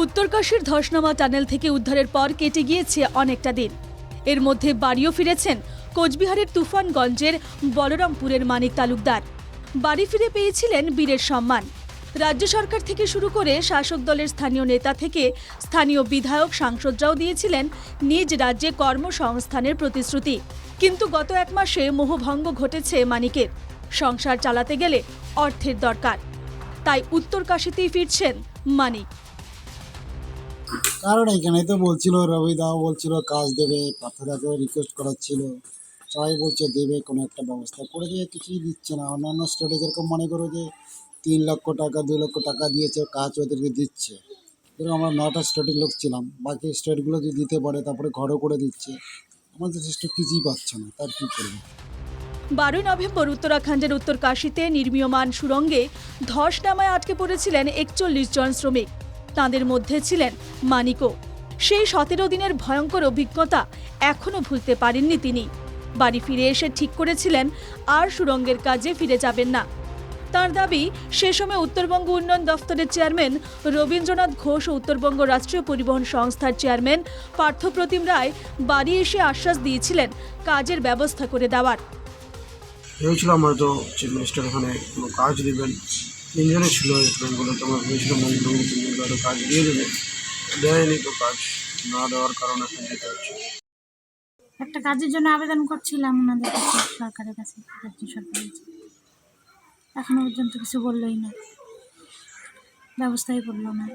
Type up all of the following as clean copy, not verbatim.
উত্তরকাশীর ধসনামা tunnel থেকে উদ্ধারের পর কেটে গিয়েছে অনেকটা দিন। এর মধ্যে বাড়িও ফিরেছেন কোচবিহারের তুফানগঞ্জের বলরামপুরের মানিক তালুকদার। বাড়ি ফিরে পেয়েছিলেন বীরের সম্মান। রাজ্য সরকার থেকে শুরু করে শাসক দলের স্থানীয় নেতা থেকে স্থানীয় বিধায়ক সাংসদরাও দিয়েছিলেন নিজ রাজ্যে কর্মসংস্থানের প্রতিশ্রুতি। কিন্তু গত এক মাসে মোহভঙ্গ ঘটেছে মানিকের। সংসার চালাতে গেলে অর্থের দরকার, তাই উত্তরকাশীতেই ফিরছেন মানিক। কারণ এখানে তো বলছিল, রবিদাও বলছিল কাজ দেবে, পাথরাকেও রিকোয়েস্ট করাচ্ছিল, সবাই বলছে দেবে, কোনো একটা ব্যবস্থা করে দিয়ে কিছুই দিচ্ছে না। অন্যান্য স্টেটে যেরকম মনে করো যে 3 লক্ষ টাকা 2 লক্ষ টাকা দিয়েছে, কাজ ওদেরকে দিচ্ছে। যেরকম আমরা 9টা স্টেটের লোক ছিলাম, বাকি স্টেটগুলো যদি দিতে পারে তারপরে ঘরও করে দিচ্ছে। আমাদের স্টেট কিছুই পাচ্ছে না, তার কী করবে। 12 নভেম্বর উত্তরাখণ্ডের উত্তরকাশীতে নির্মীয়মান সুড়ঙ্গে ধস নামায় আটকে পড়েছিলেন 41 জন শ্রমিক। তাঁদের মধ্যে ছিলেন মানিকও। সেই 17 দিনের ভয়ঙ্কর অভিজ্ঞতা এখনও ভুলতে পারেননি তিনি। বাড়ি ফিরে এসে ঠিক করেছিলেন আর সুড়ঙ্গের কাজে ফিরে যাবেন না। তাঁর দাবি, সে সময় উত্তরবঙ্গ উন্নয়ন দফতরের চেয়ারম্যান রবীন্দ্রনাথ ঘোষ ও উত্তরবঙ্গ রাষ্ট্রীয় পরিবহন সংস্থার চেয়ারম্যান পার্থপ্রতিম রায় বাড়ি এসে আশ্বাস দিয়েছিলেন কাজের ব্যবস্থা করে দেওয়ার। ভেবেছিলাম হয়তো চিফ মিনিস্টার ওখানে কোনো কাজ দেবেন। 3 জনে ছিল ওয়েস্ট বেঙ্গলে, তো আমরা ভেবেছিলাম মন্ত্রী 3 জনকে হয়তো কাজ দিয়ে দেবে। দেয়নি, তো কাজ না দেওয়ার কারণে এখন যেতে হচ্ছে। একটা কাজের জন্য আবেদন করছিলাম ওনাদের কাছে, সরকারের কাছে, রাজ্য সরকারের কাছে। এখনো পর্যন্ত কিছু বললোই না, ব্যবস্থাই করলো না।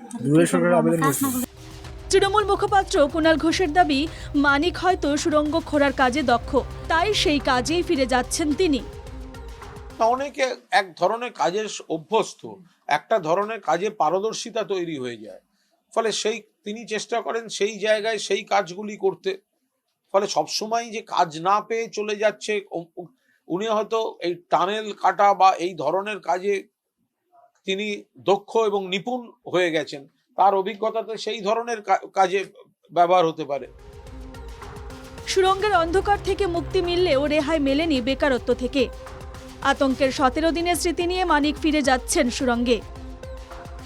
তৃণমূল মুখপাত্র কুণাল ঘোষের দাবি, মানিক হয়তো সুড়ঙ্গ খোঁড়ার কাজে দক্ষ, তাই সেই কাজেই ফিরে যাচ্ছেন তিনি। অনেকে এক ধরনের কাজের অভ্যস্ত, একটা ধরনের কাজে পারদর্শিতা তৈরি হয়ে যায়, ফলে তিনি চেষ্টা করেন সেই জায়গায় সেই কাজগুলি করতে। ফলে সবসময় যে কাজ না পেয়ে চলে যাচ্ছে, উনি হয়তো এই টানেল কাটা বা এই ধরনের কাজে তিনি দক্ষ এবং নিপুণ হয়ে গেছেন। তার অভিজ্ঞতাতে সেই ধরনের কাজে ব্যবহার হতে পারে। সুড়ঙ্গের অন্ধকার থেকে মুক্তি মিললেও রেহাই মেলেনি বেকারত্ব থেকে। আতঙ্কের 17 দিনের স্মৃতি নিয়ে মানিক ফিরে যাচ্ছেন সুড়ঙ্গে।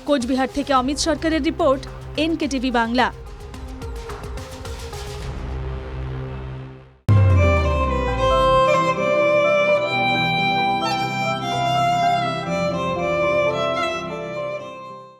কোচবিহার থেকে অমিত সরকারের রিপোর্ট, NKTV বাংলা।